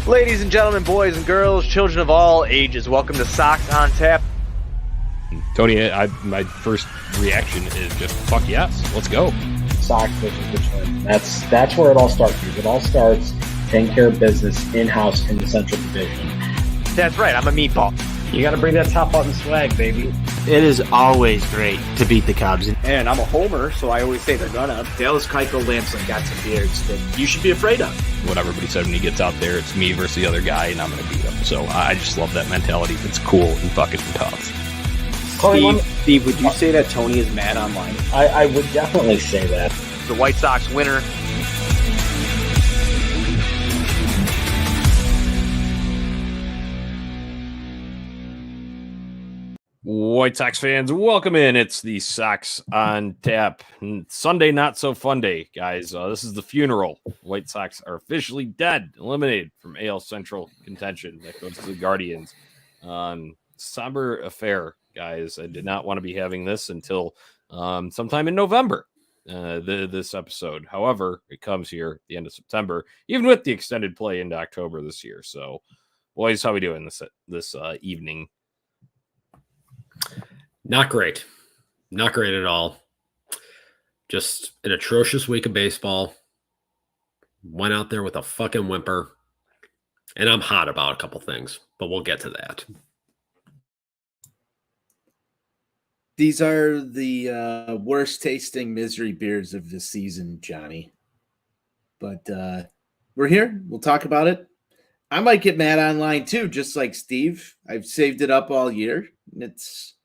Ladies and gentlemen, boys and girls, children of all ages, welcome to Sox On Tap. Tony, my first reaction is just fuck yes, let's go. Sox versus Richmond. That's where it all starts. It all starts taking care of business in-house in the Central Division. That's right, I'm a meatball. You got to bring that top button swag, baby. It is always great to beat the Cubs. And I'm a homer, so I always say they're gonna. Dallas Keuchel Lamson got some beards that you should be afraid of. What everybody said when he gets out there, it's me versus the other guy, and I'm going to beat him. So I just love that mentality. It's cool and fucking tough. Steve, would you say that Tony is mad online? I would definitely say that. The White Sox winner. White Sox fans, welcome in. It's the Sox on Tap. Sunday, not so fun day, guys. This is the funeral. White Sox are officially dead, eliminated from AL Central contention. That goes to the Guardians. Somber affair, guys. I did not want to be having this until sometime in November, this episode. However, it comes here at the end of September, even with the extended play into October this year. So, boys, how we doing this evening? Not great. Not great at all. Just an atrocious week of baseball. Went out there with a fucking whimper. And I'm hot about a couple things, but we'll get to that. These are the worst tasting misery beers of the season, Johnny. But we're here. We'll talk about it. I might get mad online too, just like Steve. I've saved it up all year. It's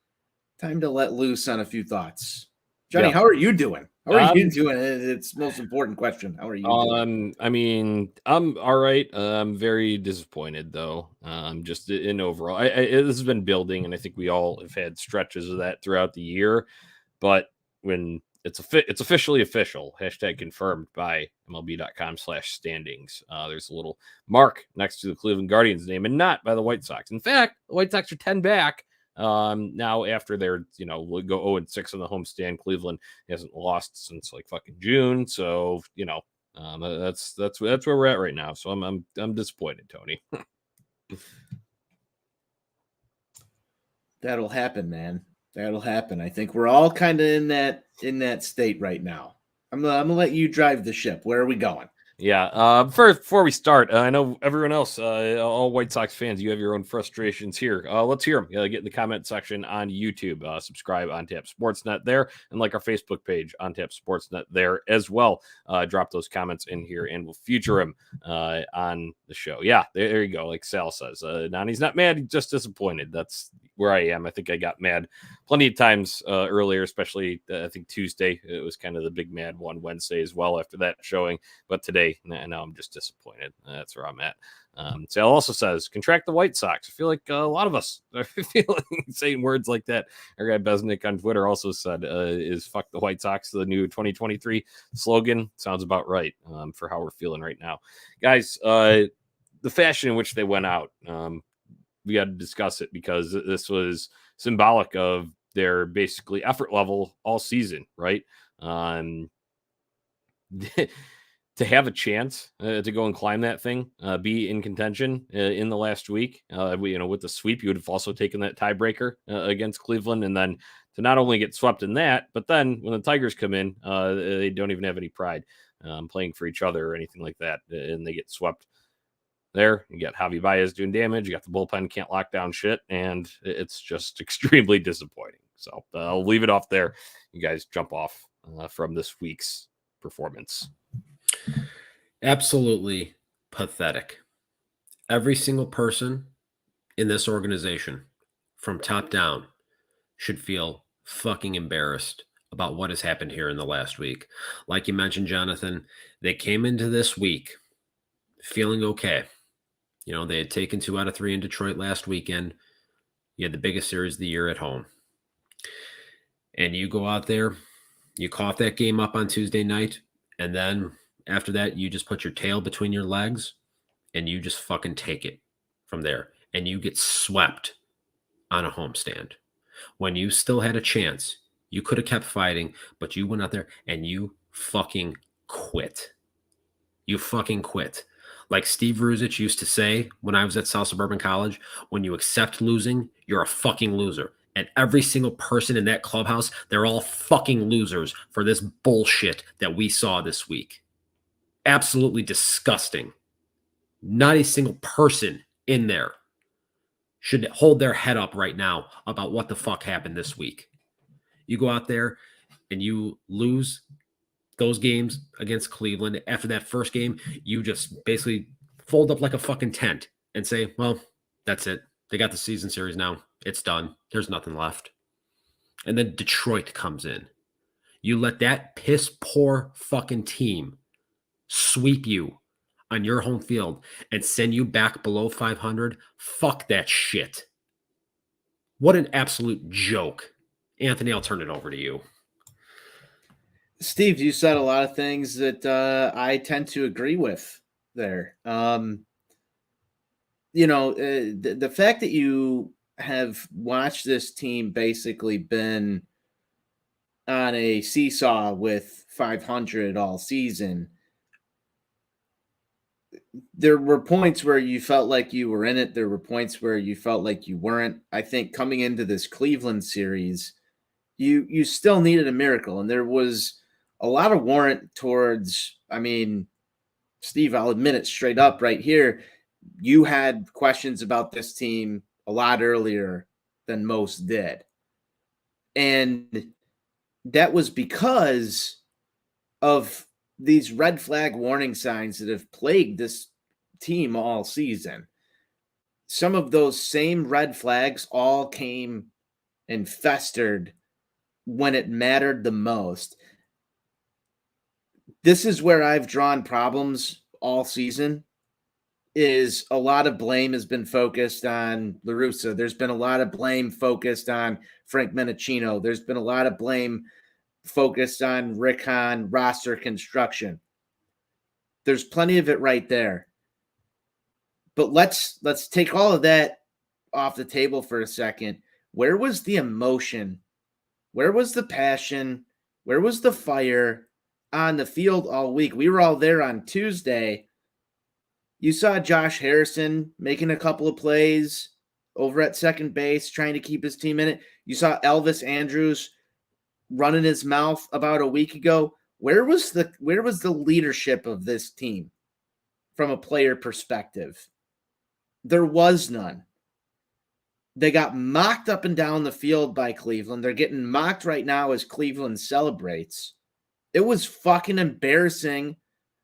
time to let loose on a few thoughts. Johnny, How are you doing? How are you doing? It's the most important question. How are you doing? I mean, I'm all right. I'm very disappointed though. Just in overall, this has been building, and I think we all have had stretches of that throughout the year. But when it's officially official, hashtag confirmed by MLB.com/standings. There's a little mark next to the Cleveland Guardians name, and not by the White Sox. In fact, the White Sox are 10 back. Now after they're, go 0-6 on the homestand, Cleveland hasn't lost since like fucking June. So, that's where we're at right now. So I'm disappointed, Tony. That'll happen, man. That'll happen. I think we're all kind of in that state right now. I'm gonna let you drive the ship. Where are we going? Yeah. Before we start, I know everyone else, all White Sox fans, you have your own frustrations here. Let's hear them. Get in the comment section on YouTube. Subscribe on Tap Sportsnet there, and like our Facebook page on Tap Sportsnet there as well. Drop those comments in here, and we'll feature them on the show. Yeah, there you go. Like Sal says, Nani's not mad, he's just disappointed. That's where I am. I think I got mad plenty of times earlier, especially I think Tuesday. It was kind of the big mad one. Wednesday as well after that showing, but today, now I'm just disappointed. That's where I'm at. Sal also says, contract the White Sox. I feel like a lot of us are feeling saying words like that. Our guy Besnick on Twitter also said, is fuck the White Sox the new 2023 slogan? Sounds about right for how we're feeling right now. Guys, the fashion in which they went out, we got to discuss it because this was symbolic of their basically effort level all season, right? To have a chance to go and climb that thing, be in contention in the last week, with the sweep, you would have also taken that tiebreaker against Cleveland, and then to not only get swept in that, but then when the Tigers come in, they don't even have any pride playing for each other or anything like that, and they get swept there. You got Javi Baez doing damage. You got the bullpen can't lock down shit, and it's just extremely disappointing. So I'll leave it off there. You guys jump off from this week's performance. Absolutely pathetic. Every single person in this organization, from top down, should feel fucking embarrassed about what has happened here in the last week. Like you mentioned, Jonathan, they came into this week feeling okay. They had taken 2 out of 3 in Detroit last weekend. You had the biggest series of the year at home. And you go out there, you cough that game up on Tuesday night, and then after that, you just put your tail between your legs and you just fucking take it from there. And you get swept on a homestand. When you still had a chance, you could have kept fighting, but you went out there and you fucking quit. You fucking quit. Like Steve Ruzich used to say when I was at South Suburban College, when you accept losing, you're a fucking loser. And every single person in that clubhouse, they're all fucking losers for this bullshit that we saw this week. Absolutely disgusting. Not a single person in there should hold their head up right now about what the fuck happened this week. You go out there and you lose those games against Cleveland. After that first game, you just basically fold up like a fucking tent and say, well, that's it. They got the season series now. It's done. There's nothing left. And then Detroit comes in. You let that piss poor fucking team sweep you on your home field and send you back below 500. Fuck that shit. What an absolute joke. Anthony, I'll turn it over to you. Steve, you said a lot of things that I tend to agree with there. The fact that you have watched this team basically been on a seesaw with 500 all season. There were points where you felt like you were in it. There were points where you felt like you weren't. I think coming into this Cleveland series, you still needed a miracle. And there was a lot of warrant towards, Steve, I'll admit it straight up right here. You had questions about this team a lot earlier than most did. And that was because of these red flag warning signs that have plagued this team all season. Some of those same red flags all came and festered when it mattered the most. This is where I've drawn problems all season. Is a lot of blame has been focused on La Russa. There's been a lot of blame focused on Frank Menachino. There's been a lot of blame focused on Rick Hahn roster construction. There's plenty of it right there. But let's take all of that off the table for a second. Where was the emotion? Where was the passion? Where was the fire on the field all week? We were all there on Tuesday. You saw Josh Harrison making a couple of plays over at second base, trying to keep his team in it. You saw Elvis Andrus running his mouth about a week ago. Where was the leadership of this team from a player perspective? There was none. They got mocked up and down the field by Cleveland. They're getting mocked right now as Cleveland celebrates. It was fucking embarrassing.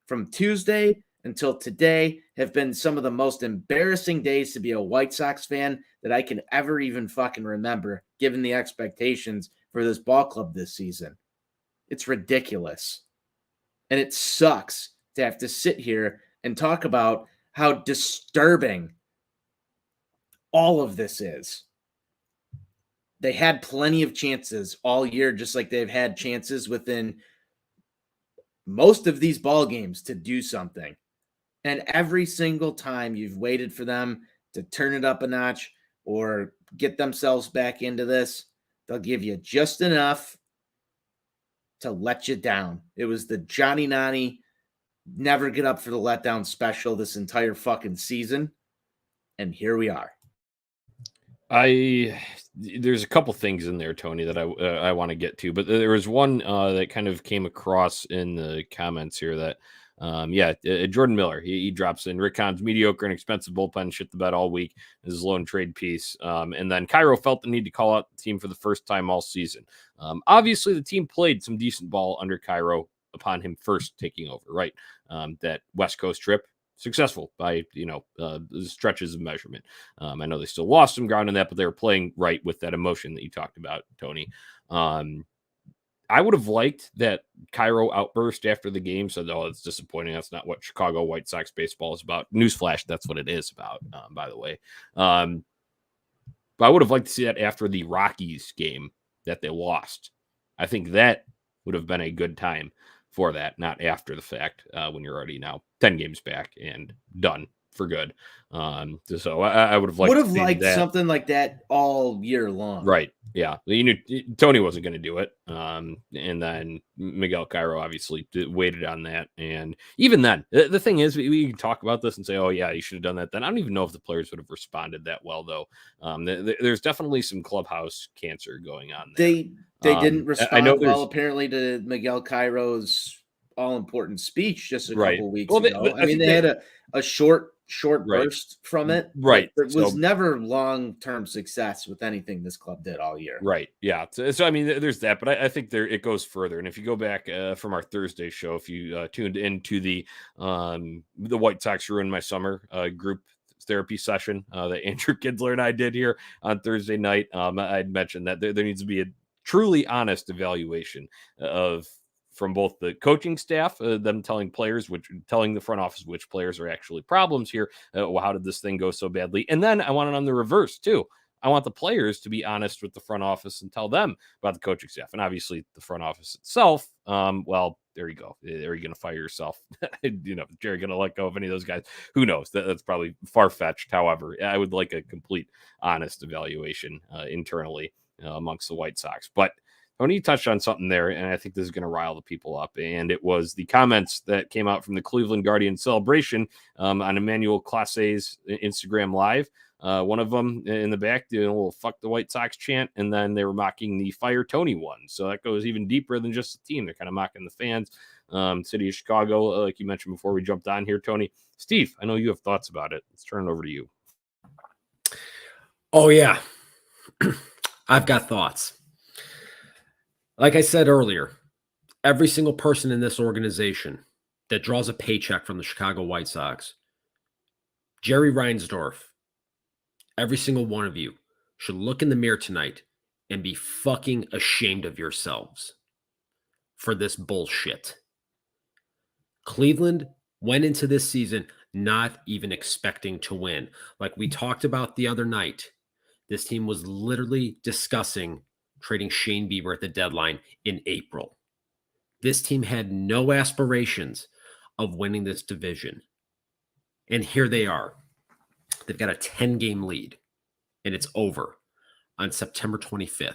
From Tuesday until today have been some of the most embarrassing days to be a White Sox fan that I can ever even fucking remember, given the expectations for this ball club this season. It's ridiculous. And it sucks to have to sit here and talk about how disturbing all of this is. They had plenty of chances all year, just like they've had chances within most of these ball games to do something. And every single time you've waited for them to turn it up a notch or get themselves back into this, they'll give you just enough to let you down. It was the Jonnie Nani never get up for the letdown special this entire fucking season. And here we are. There's a couple things in there, Tony, that I want to get to, but there was one that kind of came across in the comments here that, Jordan Miller, he drops in Rick Hahn's mediocre and expensive bullpen shit the bed all week is his lone trade piece. And then Cairo felt the need to call out the team for the first time all season. Obviously, the team played some decent ball under Cairo upon him first taking over, right? That West Coast trip, successful by, stretches of measurement. I know they still lost some ground in that, but they were playing right with that emotion that you talked about, Tony. I would have liked that Cairo outburst after the game. Said, "Oh, it's disappointing. That's not what Chicago White Sox baseball is about." Newsflash, that's what it is about, by the way. But I would have liked to see that after the Rockies game that they lost. I think that would have been a good time for that, not after the fact, when you're already now 10 games back and done for good. So I would have liked something like that all year long. Right. Yeah, you knew Tony wasn't going to do it, and then Miguel Cairo obviously waited on that. And even then, the thing is, we can talk about this and say, "Oh yeah, you should have done that." Then I don't even know if the players would have responded that well, though. There's definitely some clubhouse cancer going on there. They didn't I know respond well there's apparently to Miguel Cairo's all important speech just a right. couple of weeks Well, ago. I I mean, think they had a short right, burst from it, but right. it was So never long-term success with anything this club did all year. right. Yeah. So I mean, there's that, but I think it goes further. And if you go back from our Thursday show, if you tuned into the White Sox Ruined My Summer group therapy session that Andrew Kidsler and I did here on Thursday night, I'd mentioned that there needs to be a truly honest evaluation of from both the coaching staff, them telling the front office which players are actually problems here. Well, how did this thing go so badly? And then I want it on the reverse too. I want the players to be honest with the front office and tell them about the coaching staff. And obviously the front office itself, well, there you go. Are you going to fire yourself? Jerry going to let go of any of those guys? Who knows? That's probably far-fetched. However, I would like a complete, honest evaluation internally amongst the White Sox. But Tony touched on something there, and I think this is going to rile the people up. And it was the comments that came out from the Cleveland Guardian celebration on Emmanuel Classe's Instagram Live. One of them in the back doing a little "fuck the White Sox" chant, and then they were mocking the "Fire Tony" one. So that goes even deeper than just the team. They're kind of mocking the fans. City of Chicago, like you mentioned before we jumped on here, Tony. Steve, I know you have thoughts about it. Let's turn it over to you. Oh, yeah. I've got thoughts. Like I said earlier, every single person in this organization that draws a paycheck from the Chicago White Sox, Jerry Reinsdorf, every single one of you should look in the mirror tonight and be fucking ashamed of yourselves for this bullshit. Cleveland went into this season not even expecting to win. Like we talked about the other night, this team was literally discussing trading Shane Bieber at the deadline in April. This team had no aspirations of winning this division. And here they are. They've got a 10-game lead, and it's over on September 25th.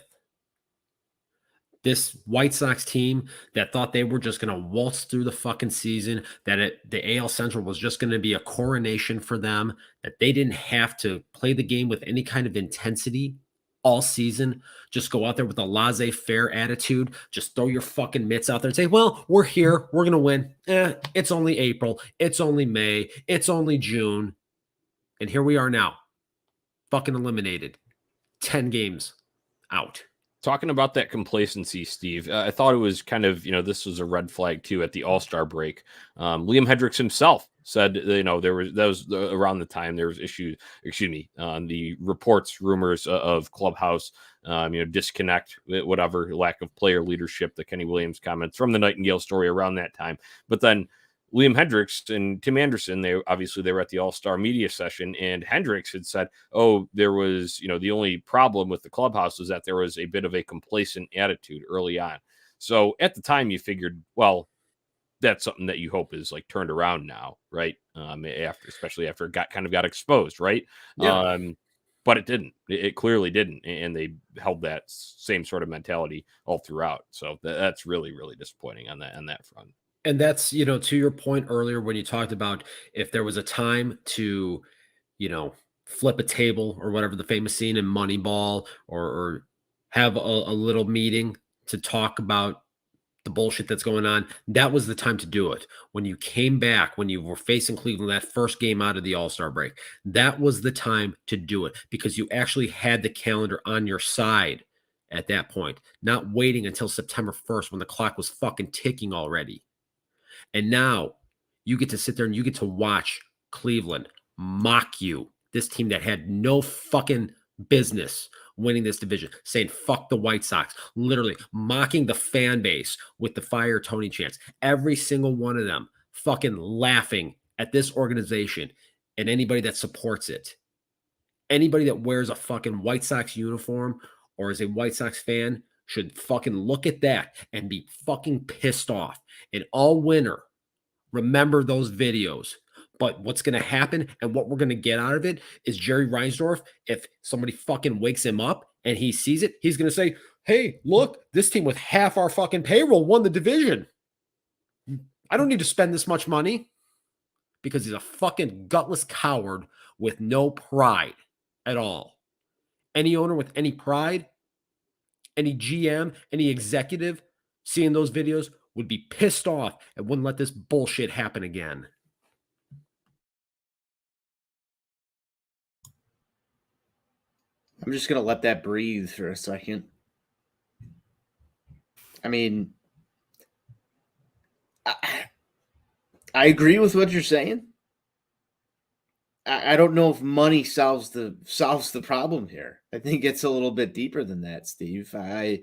This White Sox team that thought they were just going to waltz through the fucking season, that the AL Central was just going to be a coronation for them, that they didn't have to play the game with any kind of intensity all season, just go out there with a laissez-faire attitude, just throw your fucking mitts out there and say, well, we're here, we're going to win. It's only April, it's only May, it's only June. And here we are now, fucking eliminated. 10 games out. Talking about that complacency, Steve, I thought it was kind of, this was a red flag too at the All-Star break. Liam Hendricks that was around the time there was the reports, rumors of clubhouse, disconnect, whatever, lack of player leadership, the Kenny Williams comments from the Nightingale story around that time. But then Liam Hendricks and Tim Anderson, they were at the All-Star media session, and Hendricks had said, there was, the only problem with the clubhouse was that there was a bit of a complacent attitude early on. So at the time you figured, well, that's something that you hope is like turned around now, right? Especially after it got exposed, right? Yeah. But it didn't. It clearly didn't, and they held that same sort of mentality all throughout. So that's really, really disappointing on that front. And that's, to your point earlier when you talked about if there was a time to, flip a table or whatever, the famous scene in Moneyball, or have a little meeting to talk about the bullshit that's going on, that was the time to do it. When you came back, when you were facing Cleveland, that first game out of the All-Star break, that was the time to do it because you actually had the calendar on your side at that point, not waiting until September 1st when the clock was fucking ticking already. And now you get to sit there and you get to watch Cleveland mock you, this team that had no fucking business winning this division, saying fuck the White Sox, literally mocking the fan base with the Fire Tony chants. Every single one of them fucking laughing at this organization and anybody that supports it. Anybody that wears a fucking White Sox uniform or is a White Sox fan should fucking look at that and be fucking pissed off. And all winter, remember those videos. But what's going to happen and what we're going to get out of it is Jerry Reinsdorf, if somebody fucking wakes him up and he sees it, he's going to say, hey, look, this team with half our fucking payroll won the division. I don't need to spend this much money, because he's a fucking gutless coward with no pride at all. Any owner with any pride, any GM, any executive seeing those videos would be pissed off and wouldn't let this bullshit happen again. I'm just going to let that breathe for a second. I mean, I agree with what you're saying. I don't know if money solves the problem here. I think it's a little bit deeper than that, Steve. I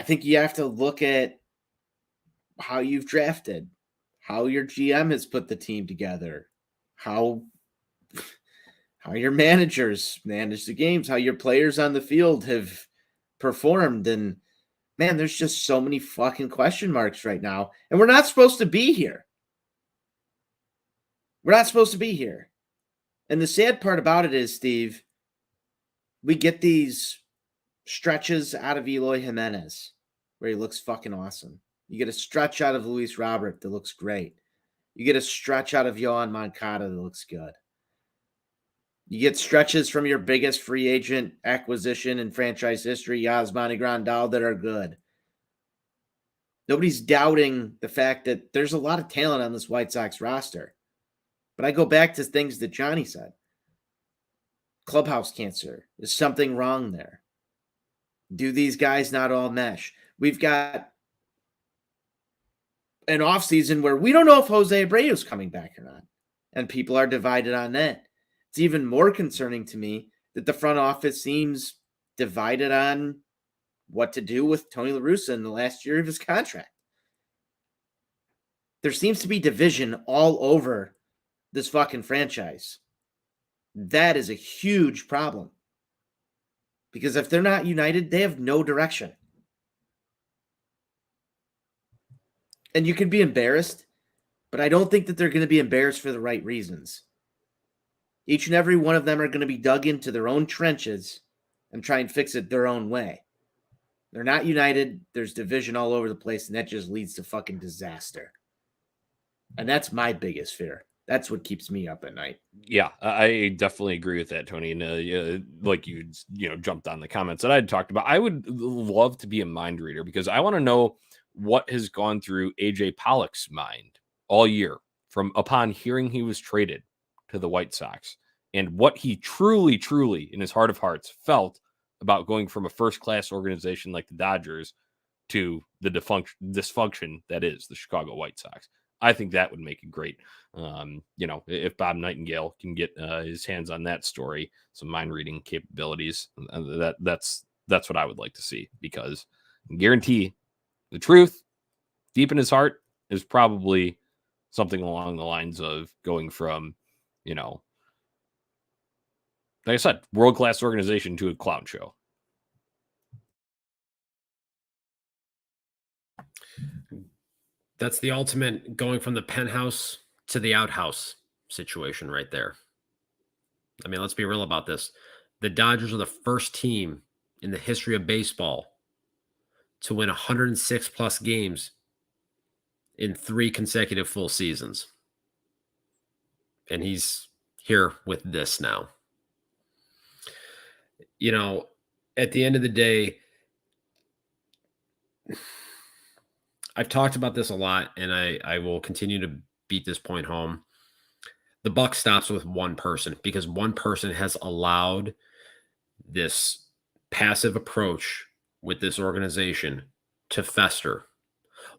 think you have to look at how you've drafted, how your GM has put the team together, how your managers manage the games, how your players on the field have performed. And man, there's just so many fucking question marks right now. And we're not supposed to be here. We're not supposed to be here. And the sad part about it is, Steve, we get these stretches out of Eloy Jimenez where he looks fucking awesome. You get a stretch out of Luis Robert that looks great. You get a stretch out of Yohan Moncada that looks good. You get stretches from your biggest free agent acquisition in franchise history, Yasmani Grandal, that are good. Nobody's doubting the fact that there's a lot of talent on this White Sox roster. But I go back to things that Jonnie said. Clubhouse cancer. Is something wrong there? Do these guys not all mesh? We've got an offseason where we don't know if Jose Abreu's coming back or not. And people are divided on that. It's even more concerning to me that the front office seems divided on what to do with Tony La Russa in the last year of his contract. There seems to be division all over this fucking franchise. That is a huge problem. Because if they're not united, they have no direction. And you can be embarrassed, but I don't think that they're going to be embarrassed for the right reasons. Each and every one of them are going to be dug into their own trenches and try and fix it their own way. They're not united. There's division all over the place, and that just leads to fucking disaster. And that's my biggest fear. That's what keeps me up at night. Yeah, I definitely agree with that, Tony. And like you jumped on the comments that I'd talked about. I would love to be a mind reader because I want to know what has gone through AJ Pollock's mind all year from upon hearing he was traded to the White Sox and what he truly, truly in his heart of hearts felt about going from a first-class organization like the Dodgers to the dysfunction that is the Chicago White Sox. I think that would make it great. If Bob Nightingale can get his hands on that story, some mind reading capabilities, that's what I would like to see, because I guarantee the truth deep in his heart is probably something along the lines of going from, like I said, world-class organization to a clown show. That's the ultimate going from the penthouse to the outhouse situation right there. I mean, let's be real about this. The Dodgers are the first team in the history of baseball to win 106 plus games in 3 consecutive full seasons. And he's here with this now. At the end of the day, I've talked about this a lot, and I will continue to beat this point home. The buck stops with one person, because one person has allowed this passive approach with this organization to fester.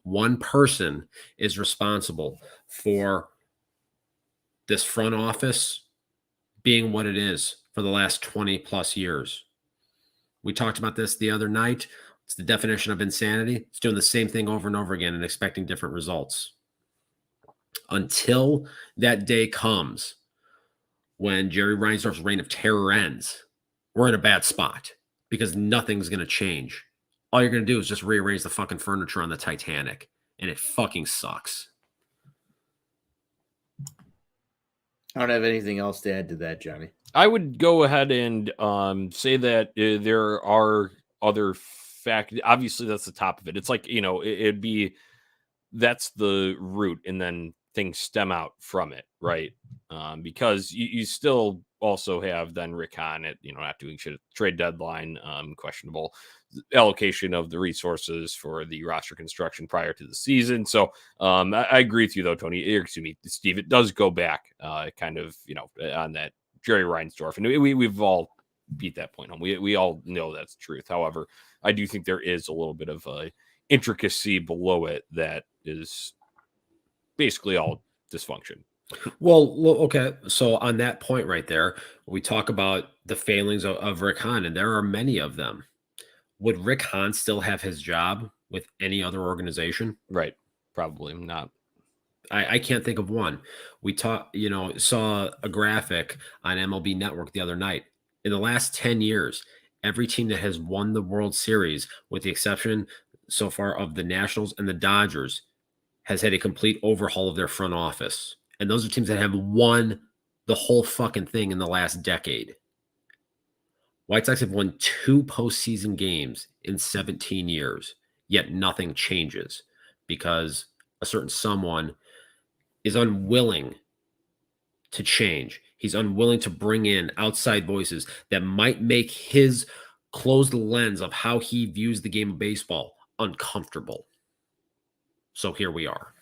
One person is responsible for this front office being what it is for the last 20 plus years. We talked about this the other night. It's the definition of insanity. It's doing the same thing over and over again and expecting different results. Until that day comes when Jerry Reinsdorf's reign of terror ends, we're in a bad spot, because nothing's going to change. All you're going to do is just rearrange the fucking furniture on the Titanic, and it fucking sucks. I don't have anything else to add to that, Jonnie. I would go ahead and say that there are other fact. Obviously, that's the top of it. It's like, it'd be that's the root, and then things stem out from it, right? Because you still also have then Rick Hahn at not doing shit at the trade deadline, questionable allocation of the resources for the roster construction prior to the season. So I agree with you though, Tony. Excuse me, Steve. It does go back, kind of on that Jerry Reinsdorf, and we've all beat that point home. We all know that's the truth. However, I do think there is a little bit of a intricacy below it that is basically all dysfunction. Well, okay. So on that point right there, we talk about the failings of Rick Hahn, and there are many of them. Would Rick Hahn still have his job with any other organization? Right. Probably not. I can't think of one. We saw a graphic on MLB Network the other night. In the last 10 years, every team that has won the World Series, with the exception so far of the Nationals and the Dodgers, has had a complete overhaul of their front office. And those are teams that have won the whole fucking thing in the last decade. White Sox have won 2 postseason games in 17 years, yet nothing changes because a certain someone is unwilling to change. He's unwilling to bring in outside voices that might make his closed lens of how he views the game of baseball uncomfortable. So here we are.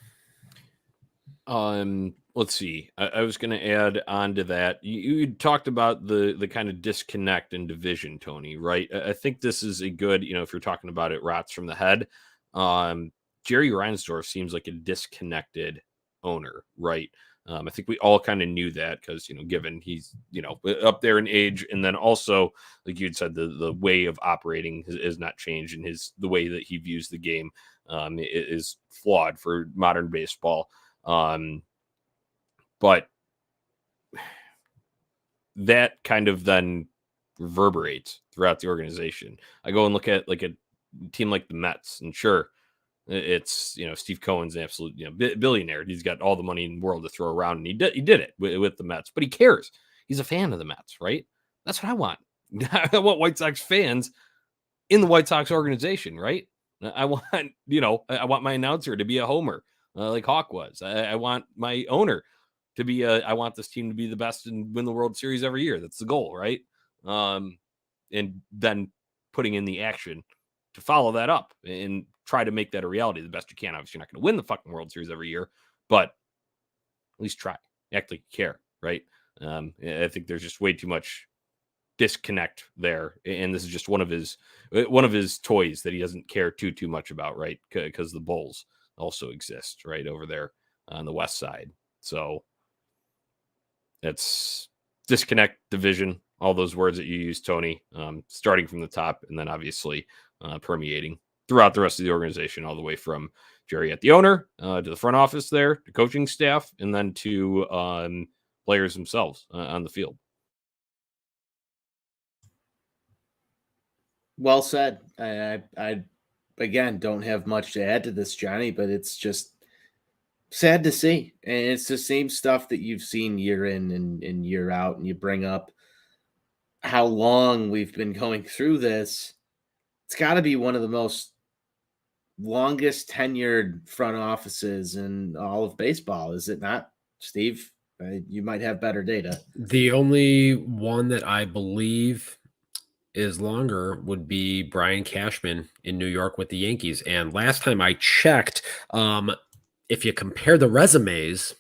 Let's see. I was going to add on to that. You talked about the kind of disconnect in division, Tony, right? I think this is a good, if you're talking about it, rots from the head. Jerry Reinsdorf seems like a disconnected owner, right? I think we all kind of knew that because, given he's, up there in age. And then also, like you'd said, the way of operating has not changed, and the way that he views the game is flawed for modern baseball. But that kind of then reverberates throughout the organization. I go and look at like a team like the Mets, and sure, it's Steve Cohen's an absolute billionaire. He's got all the money in the world to throw around, and he did it with the Mets. But he cares. He's a fan of the Mets, right? That's what I want. I want White Sox fans in the White Sox organization, right? I want I want my announcer to be a homer. Like Hawk was. I want my owner to be I want this team to be the best and win the World Series every year. That's the goal, right? And then putting in the action to follow that up and try to make that a reality the best you can. Obviously, you're not going to win the fucking World Series every year, but at least try. Act like you care, right? I think there's just way too much disconnect there, and this is just one of his toys that he doesn't care too much about, right? Because the Bulls also exist right over there on the west side. So it's disconnect, division, all those words that you use, Tony, starting from the top and then obviously permeating throughout the rest of the organization, all the way from Jerry at the owner to the front office there, to coaching staff, and then to players themselves on the field. Well said. I again don't have much to add to this, Johnny, but it's just sad to see. And it's the same stuff that you've seen year in and year out. And you bring up how long we've been going through this. It's got to be one of the most longest tenured front offices in all of baseball, is it not, Steve? You might have better data. The only one that I believe is longer would be Brian Cashman in New York with the Yankees. And last time I checked, if you compare the resumes,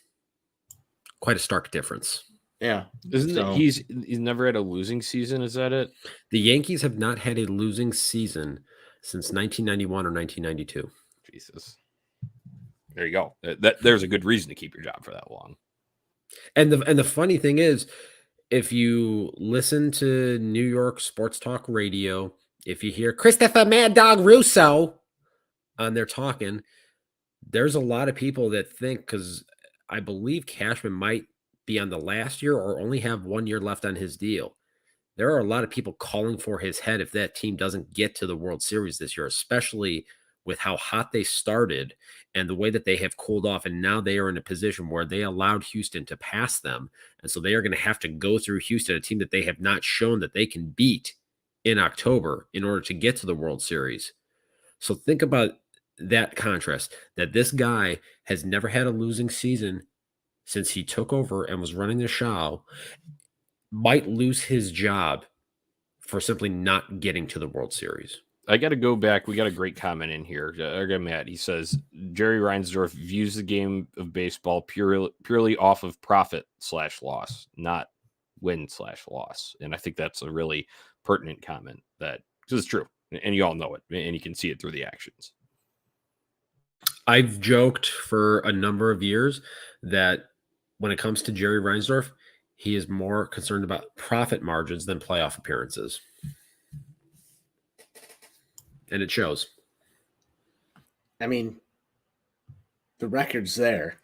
quite a stark difference. Yeah. Isn't it, he's never had a losing season? Is that it? The Yankees have not had a losing season since 1991 or 1992. Jesus. There you go. There's a good reason to keep your job for that long. And the funny thing is, if you listen to New York sports talk radio, if you hear Christopher Mad Dog Russo on there talking, there's a lot of people that think, because I believe Cashman might be on the last year or only have 1 year left on his deal. There are a lot of people calling for his head if that team doesn't get to the World Series this year, especially with how hot they started and the way that they have cooled off. And now they are in a position where they allowed Houston to pass them. And so they are going to have to go through Houston, a team that they have not shown that they can beat in October in order to get to the World Series. So think about that contrast, that this guy has never had a losing season since he took over and was running the show, might lose his job for simply not getting to the World Series. I got to go back. We got a great comment in here. I got Matt. He says Jerry Reinsdorf views the game of baseball purely off of profit/loss, not win/loss. And I think that's a really pertinent comment, that because it's true, and you all know it, and you can see it through the actions. I've joked for a number of years that when it comes to Jerry Reinsdorf, he is more concerned about profit margins than playoff appearances. And it shows. I mean, the record's there.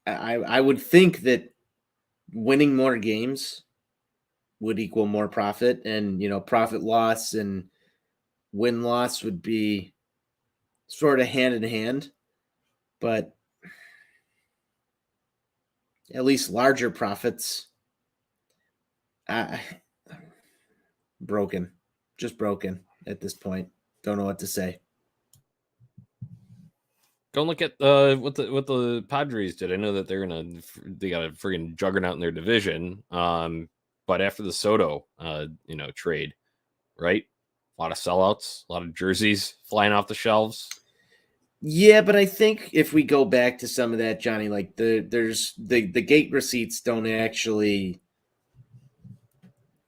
I would think that winning more games would equal more profit, and profit loss and win loss would be sort of hand in hand, but at least larger profits. Broken, just broken at this point. Don't know what to say. Go and look at what the Padres did. I know that they got a friggin' juggernaut in their division. But after the Soto trade, right? A lot of sellouts, a lot of jerseys flying off the shelves. Yeah, but I think if we go back to some of that, Jonnie, like there's the gate receipts don't actually,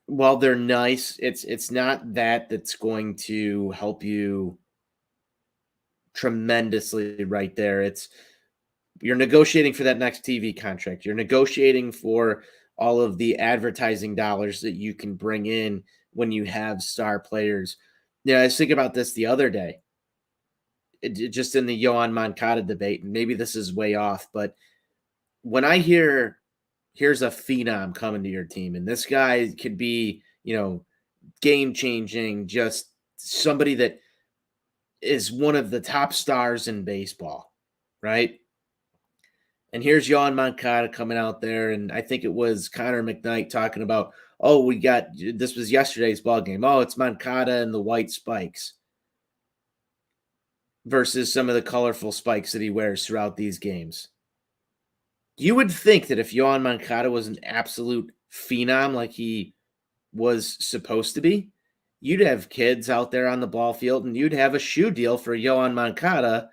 while they're nice, it's not that's going to help you tremendously right there. You're negotiating for that next TV contract. You're negotiating for all of the advertising dollars that you can bring in when you have star players. Yeah, I was thinking about this the other day. Just in the Yoan Moncada debate, and maybe this is way off, but when I hear here's a phenom coming to your team, and this guy could be, game changing, just somebody that is one of the top stars in baseball, right? And here's Yoan Moncada coming out there, and I think it was Connor McKnight talking about, this was yesterday's ball game. Oh, it's Moncada and the white spikes versus some of the colorful spikes that he wears throughout these games. You would think that if Yoan Moncada was an absolute phenom like he was supposed to be, you'd have kids out there on the ball field and you'd have a shoe deal for Yoan Moncada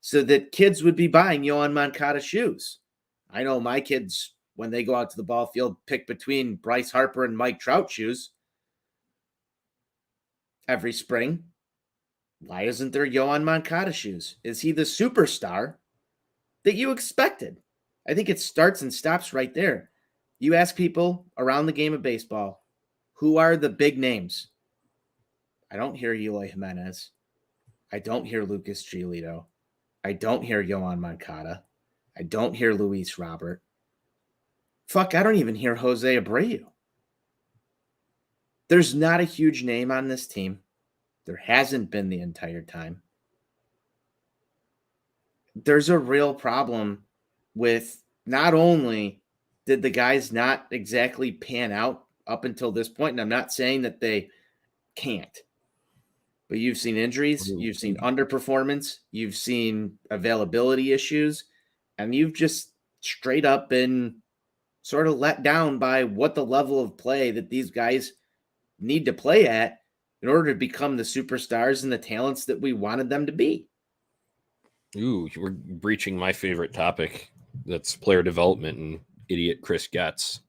so that kids would be buying Yoan Moncada shoes. I know my kids, when they go out to the ball field, pick between Bryce Harper and Mike Trout shoes every spring. Why isn't there Yoan Moncada shoes? Is he the superstar that you expected? I think it starts and stops right there. You ask people around the game of baseball, who are the big names? I don't hear Eloy Jimenez. I don't hear Lucas Giolito. I don't hear Yoan Moncada. I don't hear Luis Robert. Fuck, I don't even hear Jose Abreu. There's not a huge name on this team. There hasn't been the entire time. There's a real problem with not only did the guys not exactly pan out up until this point, and I'm not saying that they can't, but you've seen injuries, you've seen underperformance, you've seen availability issues, and you've just straight up been sort of let down by what the level of play that these guys need to play at in order to become the superstars and the talents that we wanted them to be. Ooh, we're breaching my favorite topic. That's player development and idiot Chris Getz.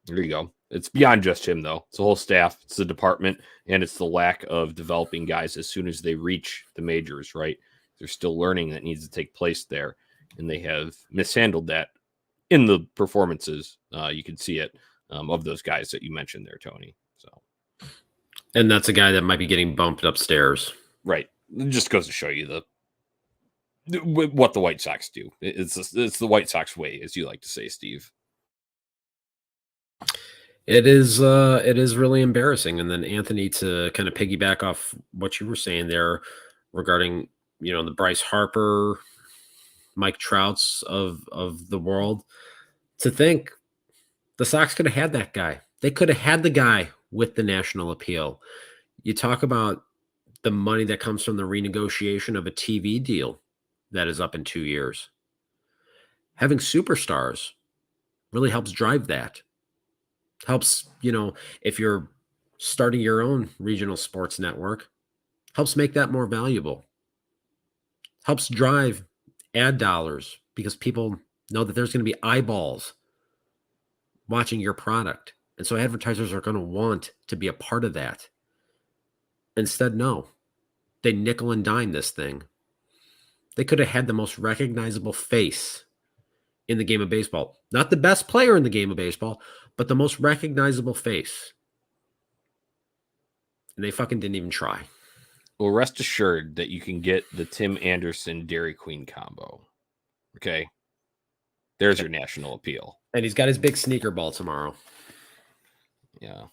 There you go. It's beyond just him, though. It's the whole staff. It's the department, and it's the lack of developing guys as soon as they reach the majors, right? There's still learning that needs to take place there, and they have mishandled that in the performances. You can see it of those guys that you mentioned there, Tony. And that's a guy that might be getting bumped upstairs. Right. It just goes to show you what the White Sox do. It's the White Sox way, as you like to say, Steve. It is really embarrassing. And then Anthony, to kind of piggyback off what you were saying there regarding, the Bryce Harper, Mike Trouts of the world, to think the Sox could have had that guy. They could have had the guy with the national appeal. You talk about the money that comes from the renegotiation of a TV deal that is up in 2 years. Having superstars really helps drive that. Helps, if you're starting your own regional sports network, helps make that more valuable. Helps drive ad dollars because people know that there's going to be eyeballs watching your product. And so advertisers are going to want to be a part of that. Instead, no. They nickel and dime this thing. They could have had the most recognizable face in the game of baseball. Not the best player in the game of baseball, but the most recognizable face. And they fucking didn't even try. Well, rest assured that you can get the Tim Anderson Dairy Queen combo. Okay. There's your national appeal. And he's got his big sneaker ball tomorrow. Yeah.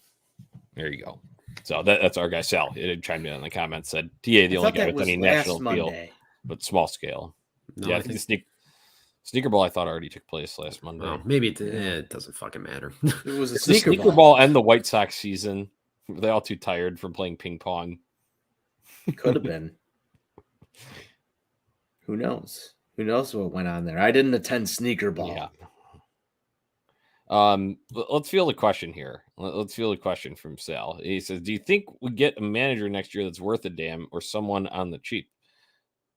There you go. So that's our guy, Sal. It chimed in the comments, said, TA, the only guy with any national appeal, but small scale. No, yeah, I think the sneaker ball I thought already took place last Monday. Well, maybe it doesn't fucking matter. It was a the sneaker ball and the White Sox season. Were they all too tired from playing ping pong? Could have been. Who knows? Who knows what went on there? I didn't attend sneaker ball. Yeah. Let's field a question here. Let's field a question from Sal. He says, do you think we get a manager next year that's worth a damn or someone on the cheap?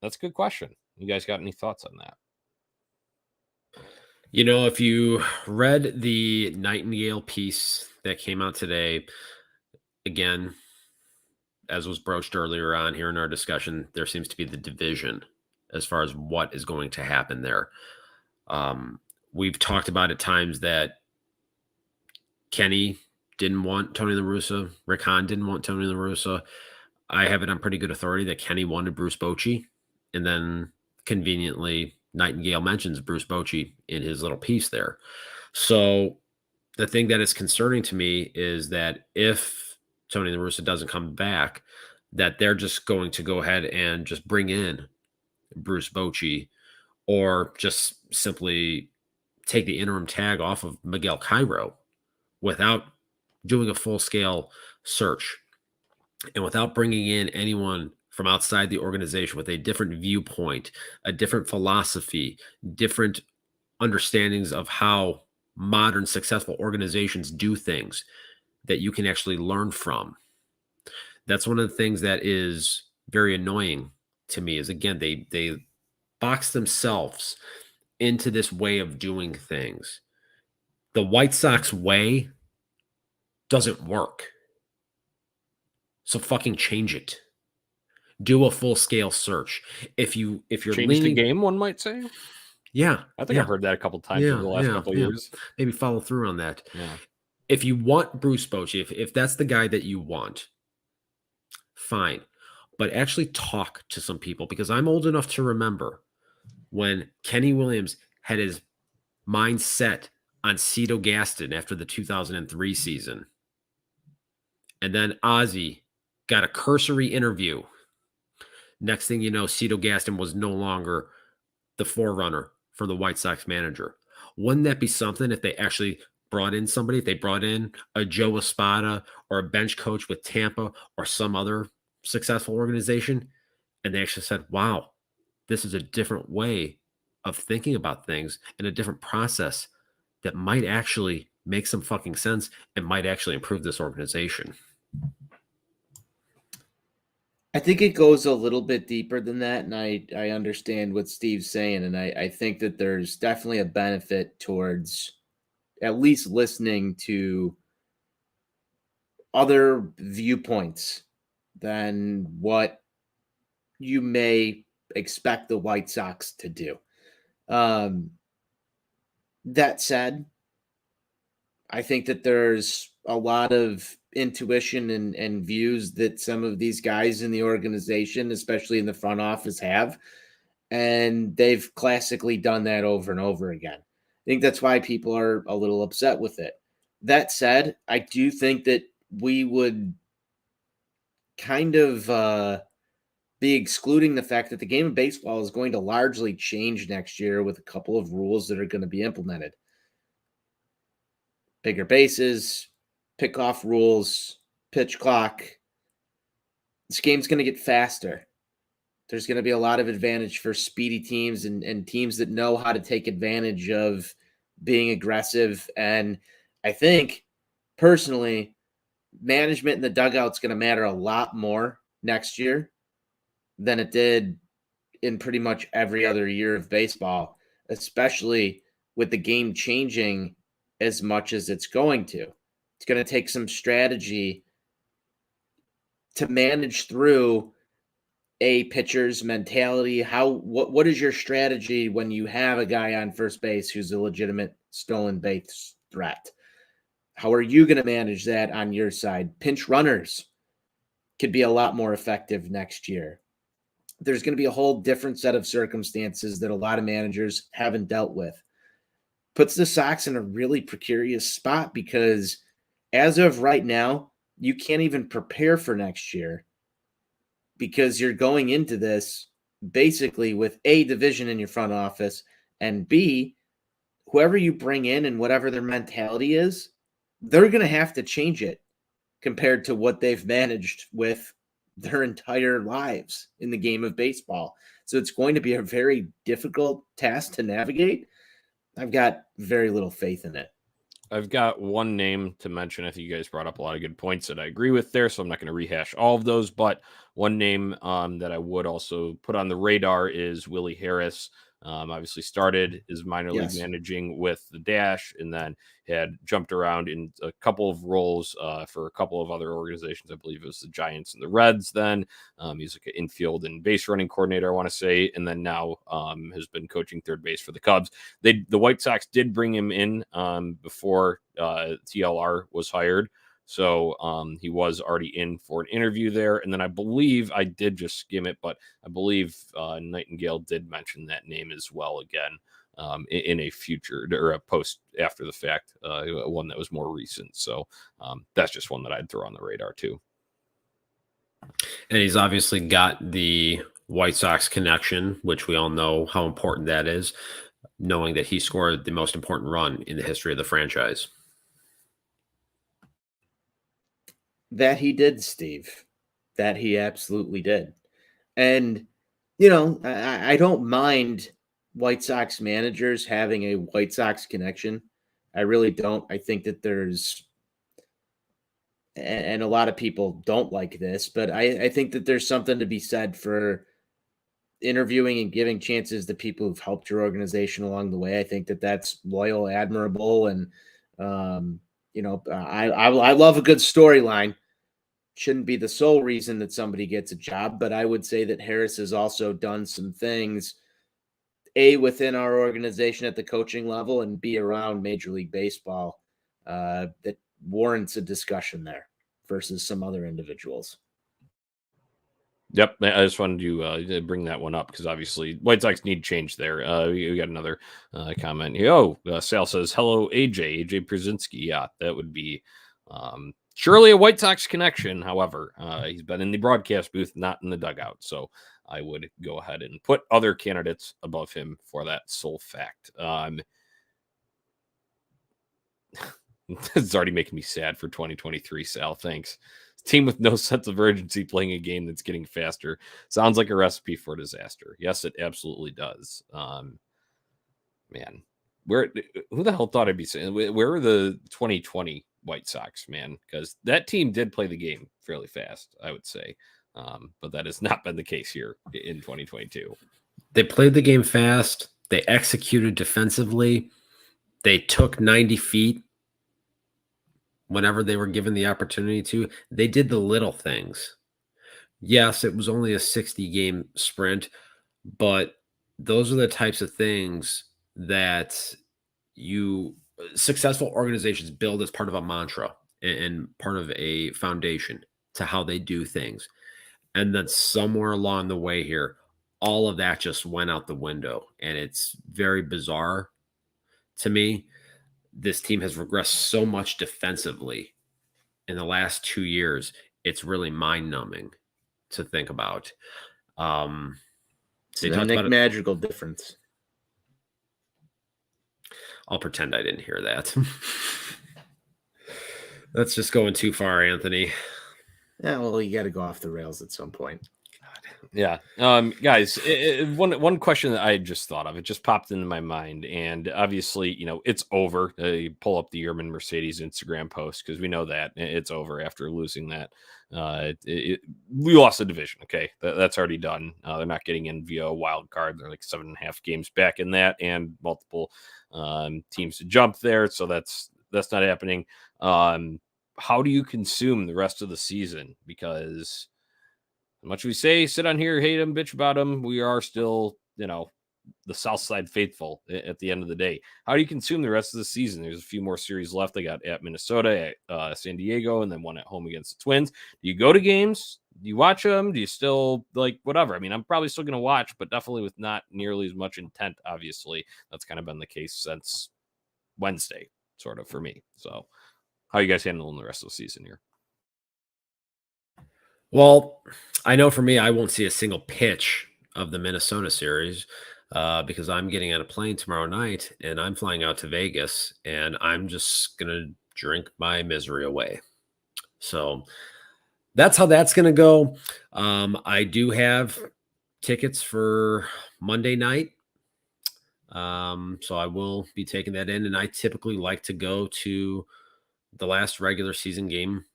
That's a good question. You guys got any thoughts on that? If you read the Nightingale piece that came out today, again, as was broached earlier on here in our discussion, there seems to be the division as far as what is going to happen there. We've talked about at times that Kenny didn't want Tony La Russa. Rick Hahn didn't want Tony La Russa. I have it on pretty good authority that Kenny wanted Bruce Bochy. And then conveniently, Nightingale mentions Bruce Bochy in his little piece there. So the thing that is concerning to me is that if Tony La Russa doesn't come back, that they're just going to go ahead and just bring in Bruce Bochy, or just simply take the interim tag off of Miguel Cairo without doing a full-scale search and without bringing in anyone from outside the organization with a different viewpoint, a different philosophy, different understandings of how modern successful organizations do things that you can actually learn from. That's one of the things that is very annoying to me is, again, they box themselves into this way of doing things. The White Sox way doesn't work. So fucking change it. Do a full-scale search. If you're change leaning the game, one might say. Yeah. I think I've heard that a couple times over the last couple of years. Maybe follow through on that. Yeah. If you want Bruce Bochy, if that's the guy that you want, fine. But actually talk to some people, because I'm old enough to remember when Kenny Williams had his mind set on Cito Gaston after the 2003 season. And then Ozzie got a cursory interview. Next thing you know, Cito Gaston was no longer the forerunner for the White Sox manager. Wouldn't that be something if they actually brought in somebody, if they brought in a Joe Espada or a bench coach with Tampa or some other successful organization, and they actually said, wow, this is a different way of thinking about things and a different process that might actually make some fucking sense and might actually improve this organization. I think it goes a little bit deeper than that, and I understand what Steve's saying, and I think that there's definitely a benefit towards at least listening to other viewpoints than what you may expect the White Sox to do. That said, I think that there's a lot of intuition and views that some of these guys in the organization, especially in the front office, have. And they've classically done that over and over again. I think that's why people are a little upset with it. That said, I do think that we would kind of be excluding the fact that the game of baseball is going to largely change next year with a couple of rules that are going to be implemented. Bigger bases, pickoff rules, pitch clock. This game's going to get faster. There's going to be a lot of advantage for speedy teams and teams that know how to take advantage of being aggressive. And I think, personally, management in the dugout's going to matter a lot more next year than it did in pretty much every other year of baseball, especially with the game changing as much as it's going to. It's going to take some strategy to manage through a pitcher's mentality. What is your strategy when you have a guy on first base who's a legitimate stolen base threat? How are you going to manage that on your side? Pinch runners could be a lot more effective next year. There's going to be a whole different set of circumstances that a lot of managers haven't dealt with. Puts the Sox in a really precarious spot because as of right now, you can't even prepare for next year because you're going into this basically with A, division in your front office, and B, whoever you bring in and whatever their mentality is, they're going to have to change it compared to what they've managed with their entire lives in the game of baseball. So it's going to be a very difficult task to navigate. I've got very little faith in it. I've got one name to mention. I think you guys brought up a lot of good points that I agree with there, so I'm not going to rehash all of those. But one name that I would also put on the radar is Willie Harris. Obviously started his minor league managing with the Dash and then had jumped around in a couple of roles for a couple of other organizations. I believe it was the Giants and the Reds then. He's like an infield and base running coordinator, I want to say, and then now has been coaching third base for the Cubs. The White Sox did bring him in before TLR was hired. So he was already in for an interview there. And then I believe I did just skim it, but I believe Nightingale did mention that name as well again in a future or a post after the fact, one that was more recent. So that's just one that I'd throw on the radar too. And he's obviously got the White Sox connection, which we all know how important that is, knowing that he scored the most important run in the history of the franchise. That he did, Steve. That he absolutely did. And, you know, I don't mind White Sox managers having a White Sox connection. I really don't. I think that there's, and a lot of people don't like this, but I think that there's something to be said for interviewing and giving chances to people who've helped your organization along the way. I think that that's loyal, admirable, and, you know, I love a good storyline. Shouldn't be the sole reason that somebody gets a job, but I would say that Harris has also done some things, A, within our organization at the coaching level, and B, around Major League Baseball that warrants a discussion there versus some other individuals. Yep, I just wanted to bring that one up because obviously White Sox need change there. We got another comment here. Oh, Sal says, hello, AJ Przinsky. Yeah, that would be surely a White Sox connection. However, he's been in the broadcast booth, not in the dugout. So I would go ahead and put other candidates above him for that sole fact. It's already making me sad for 2023, Sal. Thanks. Team with no sense of urgency playing a game that's getting faster. Sounds like a recipe for disaster. Yes, it absolutely does. Man, who the hell thought I'd be saying? Where were the 2020 White Sox, man? Because that team did play the game fairly fast, I would say. But that has not been the case here in 2022. They played the game fast. They executed defensively. They took 90 feet whenever they were given the opportunity to. They did the little things. Yes, it was only a 60-game sprint, but those are the types of things that successful organizations build as part of a mantra and part of a foundation to how they do things. And then somewhere along the way here, all of that just went out the window. And it's very bizarre to me. this team has regressed so much defensively in the last 2 years. It's really mind-numbing to think about. It's They the talked Nick about it. Magical difference. I'll pretend I didn't hear that. That's just going too far, Anthony. Yeah, well, you got to go off the rails at some point. Yeah. Guys, one question that I just thought of, it just popped into my mind. And obviously, it's over. You pull up the Ehrman Mercedes Instagram post because we know that it's over after losing that. We lost the division. Okay. That's already done. They're not getting in via a wild card. They're like 7.5 games back in that and multiple teams to jump there. So that's not happening. How do you consume the rest of the season? Because much we say, sit on here, hate him, bitch about him, we are still, the South Side faithful at the end of the day. How do you consume the rest of the season? There's a few more series left. They got at Minnesota, at San Diego, and then one at home against the Twins. Do you go to games? Do you watch them? Do you still whatever? I mean, I'm probably still going to watch, but definitely with not nearly as much intent, obviously. That's kind of been the case since Wednesday, sort of, for me. So how are you guys handling the rest of the season here? Well, I know for me, I won't see a single pitch of the Minnesota series because I'm getting on a plane tomorrow night and I'm flying out to Vegas and I'm just going to drink my misery away. So that's how that's going to go. I do have tickets for Monday night. So I will be taking that in. And I typically like to go to the last regular season game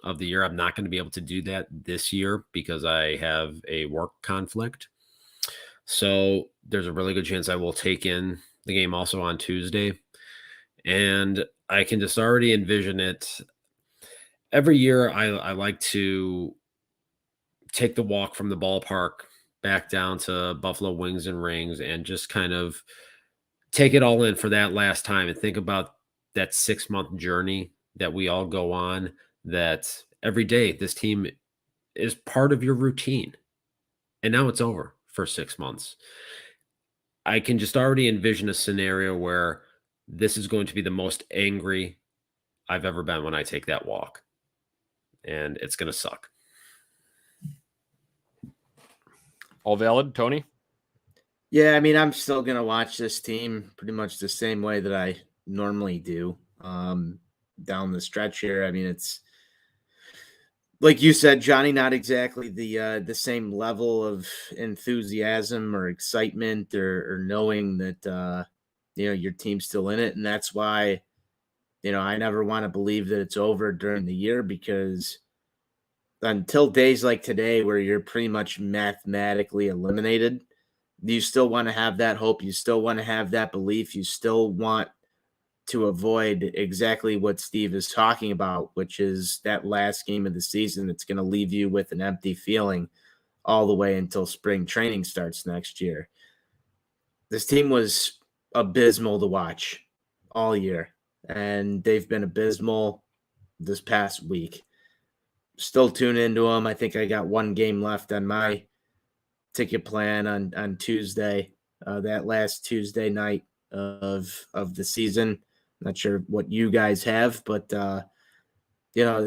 of the year. I'm not going to be able to do that this year because I have a work conflict. So there's a really good chance I will take in the game also on Tuesday. And I can just already envision it. Every year I like to take the walk from the ballpark back down to Buffalo Wings and Rings and just kind of take it all in for that last time and think about that 6-month journey that we all go on, that every day this team is part of your routine. And now it's over for 6 months. I can just already envision a scenario where this is going to be the most angry I've ever been when I take that walk. And it's going to suck. All valid, Tony? Yeah, I mean, I'm still going to watch this team pretty much the same way that I normally do down the stretch here. I mean, it's like you said, Jonnie, not exactly the same level of enthusiasm or excitement or knowing that, your team's still in it. And that's why, I never want to believe that it's over during the year because until days like today where you're pretty much mathematically eliminated, you still want to have that hope. You still want to have that belief. You still want to avoid exactly what Steve is talking about, which is that last game of the season that's going to leave you with an empty feeling all the way until spring training starts next year. This team was abysmal to watch all year, and they've been abysmal this past week. Still tune into them. I think I got one game left on my ticket plan on Tuesday, that last Tuesday night of the season. Not sure what you guys have, but the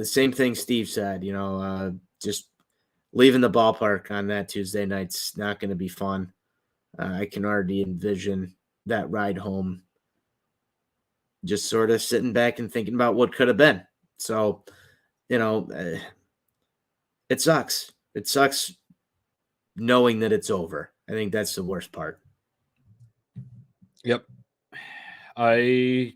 same thing Steve said, just leaving the ballpark on that Tuesday night's not going to be fun. I can already envision that ride home, just sort of sitting back and thinking about what could have been. So, it sucks. It sucks knowing that it's over. I think that's the worst part. Yep. I'm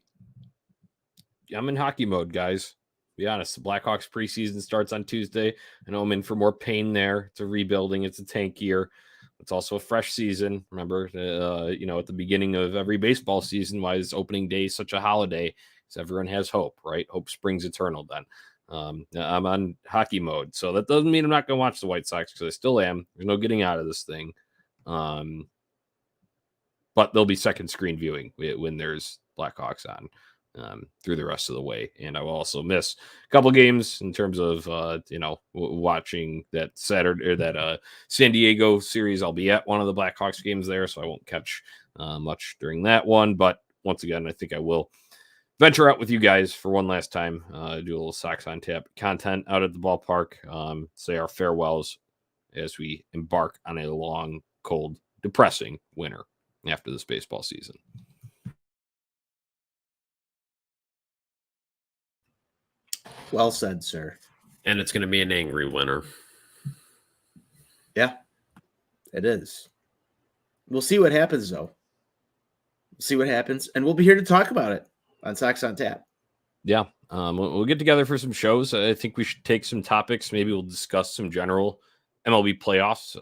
in hockey mode, guys. Be honest. The Blackhawks preseason starts on Tuesday. I know I'm in for more pain there. It's a rebuilding. It's a tank year. It's also a fresh season. Remember, at the beginning of every baseball season, why is opening day such a holiday? Because everyone has hope, right? Hope springs eternal then. I'm on hockey mode. So that doesn't mean I'm not going to watch the White Sox because I still am. There's no getting out of this thing. But there'll be second screen viewing when there's Blackhawks on through the rest of the way. And I will also miss a couple games in terms of, watching that Saturday or that San Diego series. I'll be at one of the Blackhawks games there, so I won't catch much during that one. But once again, I think I will venture out with you guys for one last time, do a little Sox on Tap content out at the ballpark, say our farewells as we embark on a long, cold, depressing winter after this baseball season. Well said, sir. And it's going to be an angry winter. Yeah, it is. We'll see what happens, though. We'll see what happens, and we'll be here to talk about it on Sox on Tap. Yeah, we'll get together for some shows. I think we should take some topics. Maybe we'll discuss some general MLB playoffs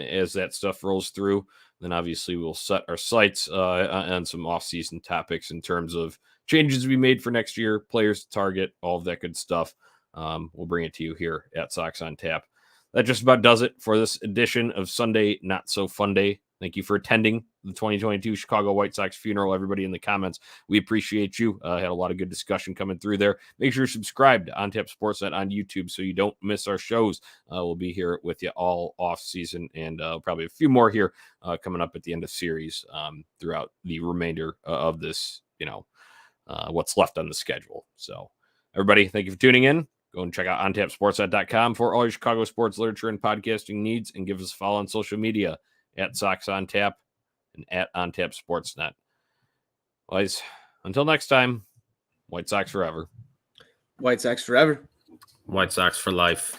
as that stuff rolls through. Then obviously we'll set our sights on some off-season topics in terms of changes to be made for next year, players to target, all of that good stuff. We'll bring it to you here at Sox on Tap. That just about does it for this edition of Sunday Not So Funday. Thank you for attending the 2022 Chicago White Sox funeral. Everybody in the comments, we appreciate you. Had a lot of good discussion coming through there. Make sure you're subscribed to On Tap Sportsnet on YouTube so you don't miss our shows. We'll be here with you all off season, and probably a few more here coming up at the end of series throughout the remainder of this, what's left on the schedule. So everybody, thank you for tuning in. Go and check out ontapsportsnet.com for all your Chicago sports literature and podcasting needs, and give us a follow on social media at Sox on Tap and at On Tap Sportsnet. Guys, until next time, White Sox forever. White Sox forever. White Sox for life.